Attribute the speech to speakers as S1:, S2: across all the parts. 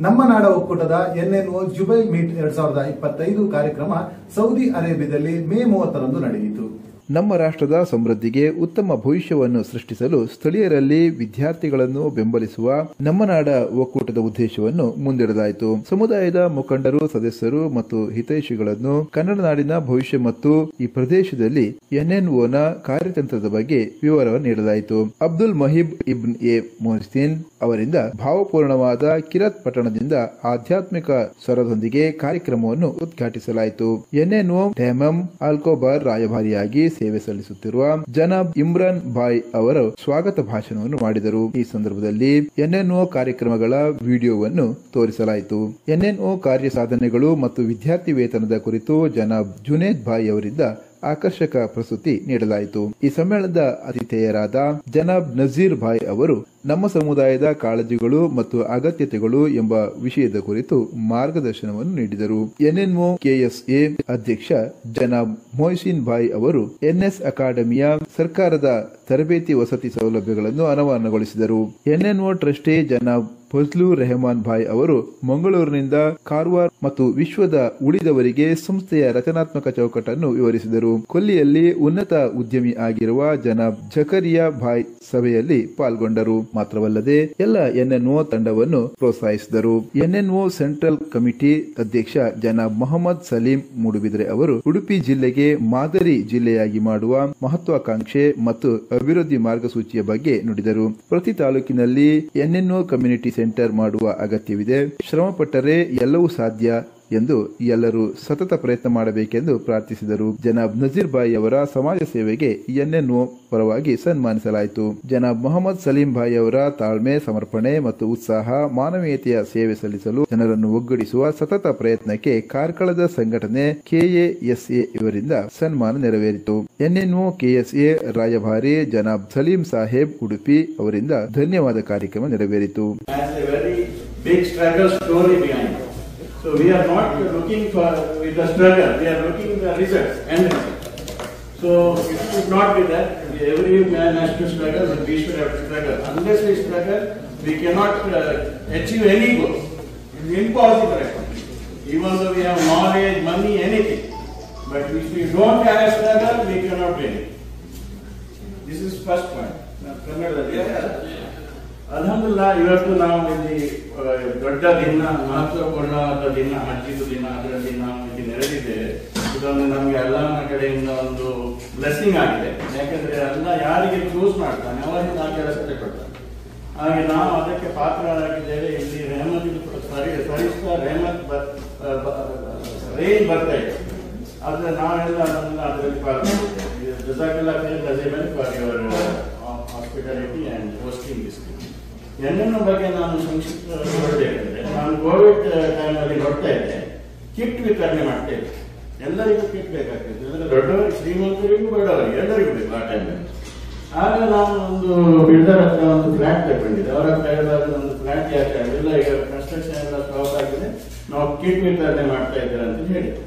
S1: ನಮ್ಮ ನಾಡ ಒಕ್ಕೂಟದ ಎನ್ಎನ್ಒ ಜುಬೈ ಮೀಟ್ 2025 ಕಾರ್ಯಕ್ರಮ ಸೌದಿ ಅರೇಬಿಯಾದಲ್ಲಿ ಮೇ 30ರಂದು ನಡೆಯಿತು.
S2: ನಮ್ಮ ರಾಷ್ಟ್ರದ ಸಮೃದ್ಧಿಗೆ ಉತ್ತಮ ಭವಿಷ್ಯವನ್ನು ಸೃಷ್ಟಿಸಲು ಸ್ಥಳೀಯರಲ್ಲಿ ವಿದ್ಯಾರ್ಥಿಗಳನ್ನು ಬೆಂಬಲಿಸುವ ನಮ್ಮ ನಾಡ ಒಕ್ಕೂಟದ ಉದ್ದೇಶವನ್ನು ಮುಂದಿಡಲಾಯಿತು. ಸಮುದಾಯದ ಮುಖಂಡರು, ಸದಸ್ಯರು ಮತ್ತು ಹಿತೈಷಿಗಳನ್ನು ಕನ್ನಡ ನಾಡಿನ ಭವಿಷ್ಯ ಮತ್ತು ಈ ಪ್ರದೇಶದಲ್ಲಿ ಎನ್ಎನ್ಒನ ಕಾರ್ಯತಂತ್ರದ ಬಗ್ಗೆ ವಿವರವನ್ನು ನೀಡಲಾಯಿತು. ಅಬ್ದುಲ್ ಮಹೀಬ್ ಇಬ್ನ್ ಎ ಮೊಹಸಿನ್ ಅವರಿಂದ ಭಾವಪೂರ್ಣವಾದ ಕಿರತ್ ಪಟ್ಟಣದಿಂದ ಆಧ್ಯಾತ್ಮಿಕ ಸ್ವರದೊಂದಿಗೆ ಕಾರ್ಯಕ್ರಮವನ್ನು ಉದ್ಘಾಟಿಸಲಾಯಿತು. ಎನ್ಎನ್ಒ ಟೆಮಮ್ ಆಲ್ಕೋಬಾರ್ ರಾಯಭಾರಿಯಾಗಿ ಸೇವೆ ಸಲ್ಲಿಸುತ್ತಿರುವ ಜನಾಬ್ ಇಮ್ರಾನ್ ಬಾಯ್ ಅವರು ಸ್ವಾಗತ ಭಾಷಣವನ್ನು ಮಾಡಿದರು. ಈ ಸಂದರ್ಭದಲ್ಲಿ ಎನ್ಎನ್ಒ ಕಾರ್ಯಕ್ರಮಗಳ ವಿಡಿಯೋವನ್ನು ತೋರಿಸಲಾಯಿತು. ಎನ್ಎನ್ಒ ಕಾರ್ಯ ಸಾಧನೆಗಳು ಮತ್ತು ವಿದ್ಯಾರ್ಥಿ ವೇತನದ ಕುರಿತು ಜನಾಬ್ ಜುನೇದ್ ಬಾಯ್ ಅವರಿಂದ ಆಕರ್ಷಕ ಪ್ರಸ್ತುತಿ ನೀಡಲಾಯಿತು. ಈ ಸಮ್ಮೇಳನದ ಅತಿಥೇಯರಾದ ಜನಾಬ್ ನಜೀರ್ ಭಾಯ್ ಅವರು ನಮ್ಮ ಸಮುದಾಯದ ಕಾಳಜಿಗಳು ಮತ್ತು ಅಗತ್ಯತೆಗಳು ಎಂಬ ವಿಷಯದ ಕುರಿತು ಮಾರ್ಗದರ್ಶನವನ್ನು ನೀಡಿದರು. ಎನ್ಎನ್ಒ ಕೆಎಸ್ಎ ಅಧ್ಯಕ್ಷ ಜನಾಬ್ ಮೊಹಸಿನ್ ಭಾಯ್ ಅವರು ಎನ್ಎಸ್ ಅಕಾಡೆಮಿಯ ಸರ್ಕಾರದ ತರಬೇತಿ ವಸತಿ ಸೌಲಭ್ಯಗಳನ್ನು ಅನಾವರಣಗೊಳಿಸಿದರು. ಎನ್ಎನ್ಒ ಟ್ರಸ್ಟಿ ಜನಾಬ್ ಫಜ್ಲು ರೆಹಮಾನ್ ಭಾಯ್ ಅವರು ಮಂಗಳೂರಿನಿಂದ ಕಾರವಾರ ಮತ್ತು ವಿಶ್ವದ ಉಳಿದವರಿಗೆ ಸಂಸ್ಥೆಯ ರಚನಾತ್ಮಕ ಚೌಕಟ್ಟನ್ನು ವಿವರಿಸಿದರು. ಕೊಲ್ಲಿಯಲ್ಲಿ ಉನ್ನತ ಉದ್ಯಮಿ ಆಗಿರುವ ಜನಾಬ್ ಜಕರಿಯಾ ಭಾಯ್ ಸಭೆಯಲ್ಲಿ ಪಾಲ್ಗೊಂಡರು. ಮಾತ್ರವಲ್ಲದೆ ಎಲ್ಲ ಎನ್ಎನ್ಒ ತಂಡವನ್ನು ಪ್ರೋತ್ಸಾಹಿಸಿದರು. ಎನ್ಎನ್ಒ ಸೆಂಟ್ರಲ್ ಕಮಿಟಿ ಅಧ್ಯಕ್ಷ ಜನಾಬ್ ಮೊಹಮ್ಮದ್ ಸಲೀಂ ಮೂಡುಬಿದ್ರೆ ಅವರು ಉಡುಪಿ ಜಿಲ್ಲೆಗೆ ಮಾದರಿ ಜಿಲ್ಲೆಯಾಗಿ ಮಾಡುವ ಮಹತ್ವಾಕಾಂಕ್ಷೆ ಮತ್ತು ಅಭಿವೃದ್ಧಿ ಮಾರ್ಗಸೂಚಿಯ ಬಗ್ಗೆ ನುಡಿದರು. ಪ್ರತಿ ತಾಲೂಕಿನಲ್ಲಿ ಎನ್ಎನ್ಒ ಕಮ್ಯುನಿಟಿ ಸೆಂಟರ್ ಮಾಡುವ ಅಗತ್ಯವಿದೆ. ಶ್ರಮಪಟ್ಟರೆ ಎಲ್ಲವೂ ಸಾಧ್ಯ ಎಂದು ಎಲ್ಲರೂ ಸತತ ಪ್ರಯತ್ನ ಮಾಡಬೇಕೆಂದು ಪ್ರಾರ್ಥಿಸಿದರು. ಜನಾಬ್ ನಜೀರ್ ಭಾಯ್ ಅವರ ಸಮಾಜ ಸೇವೆಗೆ ಎನ್ಎನ್ಒ ಪರವಾಗಿ ಸನ್ಮಾನಿಸಲಾಯಿತು. ಜನಾಬ್ ಮೊಹಮ್ಮದ್ ಸಲೀಂ ಭಾಯ್ ಅವರ ತಾಳ್ಮೆ, ಸಮರ್ಪಣೆ ಮತ್ತು ಉತ್ಸಾಹ ಮಾನವೀಯತೆಯ ಸೇವೆ ಸಲ್ಲಿಸಲು ಜನರನ್ನು ಒಗ್ಗೂಡಿಸುವ ಸತತ ಪ್ರಯತ್ನಕ್ಕೆ ಕಾರ್ಕಳದ ಸಂಘಟನೆ ಕೆಎಎಸ್ಎ ಇವರಿಂದ ಸನ್ಮಾನ ನೆರವೇರಿತು. ಎನ್ಎನ್ಒ ಕೆಎಸ್ಎ ರಾಯಭಾರಿ ಜನಾಬ್ ಸಲೀಂ ಸಾಹೇಬ್ ಉಡುಪಿ ಅವರಿಂದ ಧನ್ಯವಾದ ಕಾರ್ಯಕ್ರಮ ನೆರವೇರಿತು.
S3: So we are not looking for with the struggle, we are looking the results and results. So it should not be that every man has to struggle, but we should have to struggle. Unless we struggle, we cannot achieve any goal. It is impossible actually. Even though we have knowledge, money, anything. But if we don't have a struggle, we cannot win. This is first point. Alhamdulillah, ಇವತ್ತು ನಾವು ಇಲ್ಲಿ ದೊಡ್ಡ ದಿನ, ಮಹತ್ವಪೂರ್ಣವಾದ ದಿನ, ಹಜ್ಜಿದು ದಿನ, ಅದರಲ್ಲಿ ನಾವು ಇಲ್ಲಿ ನೆರೆದಿದ್ದೇವೆ. ಇದೊಂದು ನಮಗೆ ಅಲ್ಲಾಹನ ಕಡೆಯಿಂದ ಒಂದು ಬ್ಲೆಸ್ಸಿಂಗ್ ಆಗಿದೆ. ಯಾಕಂದ್ರೆ ಅಲ್ಲ ಯಾರಿಗೆ ಚೂಸ್ ಮಾಡ್ತಾನೆ ಅವರಿಗೆ ಆ ಕೆಲಸ ಕೊಡ್ತಾನೆ. ಹಾಗೆ ನಾವು ಅದಕ್ಕೆ ಪಾತ್ರರಾಗಿದ್ದೇವೆ. ಇಲ್ಲಿ ರೆಹಮತ್ ಸರಿಸ್ತಾ ರೆಹಮತ್ ರೇಂಜ್ ಬರ್ತಾ ಇದೆ. ಆದ್ರೆ ನಾವೆಲ್ಲ ಅದರಲ್ಲಿ ಪಾಲ್ಗೊಂಡಿದ್ದೇವೆ. ಜಜಾಕಲ್ಲಾ ಖೈರ್ ನಜೀಮನ್ for your hospitality and hosting this. NNO ಬಗ್ಗೆ ನಾನು ಸಂಕ್ಷಿಪ್ತ ಹೇಳಬೇಕಂದ್ರೆ, ನಾನು ಕೋವಿಡ್ ಟೈಮಲ್ಲಿ ನೋಡ್ತಾ ಇದ್ದೆ, ಕಿಟ್ ವಿತರಣೆ ಮಾಡ್ತಾ ಇದ್ದೆ. ಎಲ್ಲರಿಗೂ ಕಿಟ್ ಬೇಕಾಗ್ತದೆ. ಅಂದ್ರೆ ದೊಡ್ಡವರಿಗೆ, ಶ್ರೀಮಂತರಿಗೂ, ಬಡವರಿಗೆ ಎಲ್ಲರಿಗೂ ಬೇಕು ಆ ಟೈಮಲ್ಲಿ. ಆಗ ನಾನು ಒಂದು ಬಿಲ್ಡರ್ ಹತ್ರ ಒಂದು ಫ್ಲಾಟ್ ತಗೊಂಡಿದ್ದೆ. ಅವರ ಹೇಳಿದಾಗ ಒಂದು ಫ್ಲಾಟ್ ಯಾಕೆ ಆಗಿಲ್ಲ, ಈಗ ಕನ್ಸ್ಟ್ರಕ್ಷನ್ ಎಲ್ಲ ಸ್ಟಾಪ್ ಆಗಿದೆ, ನಾವು ಕಿಟ್ ವಿತರಣೆ ಮಾಡ್ತಾ ಇದ್ದೇವೆ ಅಂತ ಹೇಳಿದೆ.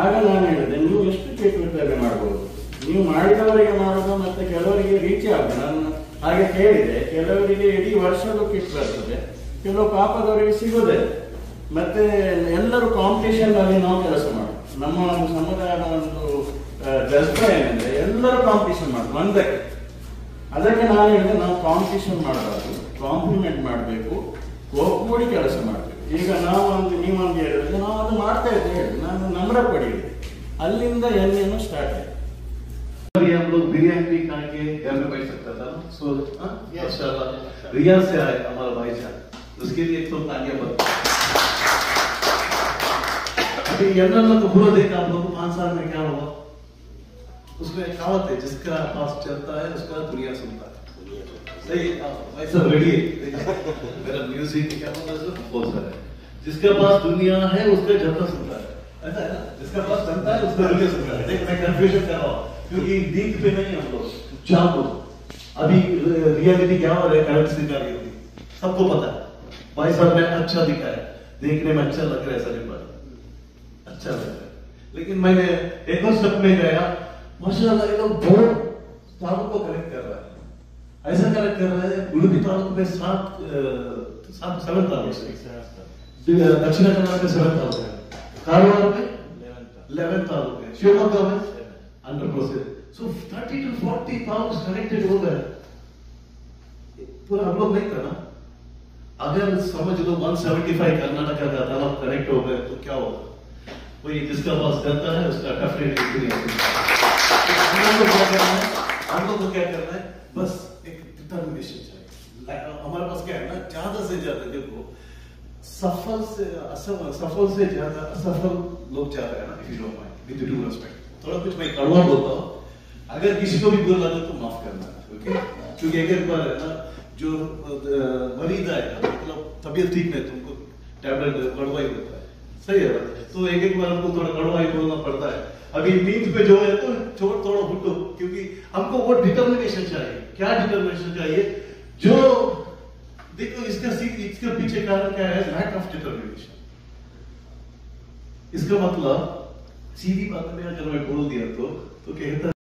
S3: ಆಗ ನಾನು ಹೇಳಿದೆ, ನೀವು ಎಷ್ಟು ಕಿಟ್ ವಿತರಣೆ ಮಾಡಬಹುದು, ನೀವು ಮಾಡಿದವರಿಗೆ ಮಾಡೋದು ಮತ್ತೆ ಕೆಲವರಿಗೆ ರೀಚ್ ಆಗುದು. ನಾನು ಹಾಗೆ ಕೇಳಿದೆ, ಕೆಲವರಿಗೆ ಇಡೀ ವರ್ಷದ ಕಿಟ್ ಬರ್ತದೆ, ಕೆಲವು ಪಾಪದವರಿಗೆ ಸಿಗೋದೆ. ಮತ್ತೆ ಎಲ್ಲರೂ ಕಾಂಪಿಟೇಷನ್ ಅಲ್ಲಿ ನಾವು ಕೆಲಸ ಮಾಡೋದು. ನಮ್ಮ ಒಂದು ಸಮುದಾಯದ ಒಂದು ಜಜ್ಬಾ ಏನಂದ್ರೆ ಎಲ್ಲರೂ ಕಾಂಪಿಟೇಷನ್ ಮಾಡೋದು ಒಂದಕ್ಕೆ. ಅದಕ್ಕೆ ನಾನು ಹೇಳಿದೆ, ನಾವು ಕಾಂಪಿಟೇಷನ್ ಮಾಡಬಾರ್ದು, ಕಾಂಪ್ಲಿಮೆಂಟ್ ಮಾಡಬೇಕು, ಒಗ್ಗೂಡಿ ಕೆಲಸ ಮಾಡಬೇಕು. ಈಗ ನೀವೊಂದು ಹೇಳಿದ್ರೆ ನಾವು ಅದು ಮಾಡ್ತಾ ಇದ್ದೇವೆ ಹೇಳಿ, ನಾನು ನಮ್ರ ಪಡೆಯಿದೆ. ಅಲ್ಲಿಂದ ಎನ್ನೇನು ಸ್ಟಾರ್ಟ್ ಆಯ್ತು.
S4: हम लोग बिरयानी खा के घर में बैठ सकता था ना. सो माशाल्लाह रियाज से आए हमारा भाईजान, उसके लिए एक तो तालियां बजाओ. अभी यन्नल को पूरा देखा आप लोग 5 साल में क्या हुआ. उसमें एक कहावत है, जिसका पास चलता है उसका दुनिया सुनता है. सही भाई सब रेडी है. मेरा म्यूजिक क्या बहुत सारा है. जिसके पास दुनिया है उसका जनता सुनता है. ऐसा है ना, जिसका पास जनता है उसका दुनिया सुनता है. देख मैं कंफ्यूजन कर रहा हूँ क्योंकि दीक पे नहीं हम लोग चाहते. अभी रियलिटी क्या हो रहा है, करेंसी का रियलिटी सबको पता है. भाई साहब ने अच्छा दिखा है, देखने में अच्छा लग रहा है, सभी बात अच्छा लग रहा है. लेकिन मैंने एक और स्टेप में गया, माशाल्लाह ये लोग बहुत तालुक को कनेक्ट कर रहा है. ऐसा कनेक्ट कर रहा है, उड़ूपी तालुक में 7 7th दक्षिण कन्नड़ में 7th तालुक है, कारवार में 11th तालुक है, शिवमोगा में under process. So 30 to 40 taluk connected हो गए। पूरा हम लोग नहीं था ना। अगर समझ लो 175 कर्नाटक का तालाब कनेक्ट हो गए तो क्या होगा? कोई जिसका पास करता है उसका डेफिनेटली हम लोग को क्या करना है? बस एक डिटर्मिनेशन चाहिए। हमारे पास क्या है ना, ज्यादा से ज्यादा देखो सफल से ज्यादा असफल लोग जा रहे हैं ना, if you don't mind, with due respect. थोड़ा कुछ मैं कड़वा बोलता हूँ, अगर किसी को भी बुरा लगे तो माफ करना, ओके? क्योंकि एक बार है ना, जो मरीज आएगा, मतलब तबीयत ठीक नहीं, तुमको टैबलेट कड़वा ही होता है, सही है? तो एक बार हमको थोड़ा कड़वा ही बोलना पड़ता है। अभी नींद पे जो है तो थोड़ा भुट्टो, क्योंकि हमको वो डिटर्मिनेशन चाहिए। क्या डिटर्मिनेशन चाहिए? जो देखो इसके पीछे कारण क्या है? Lack of determination. इसका मतलब सीधी बात में अगर मैं बोल दिया तो कहता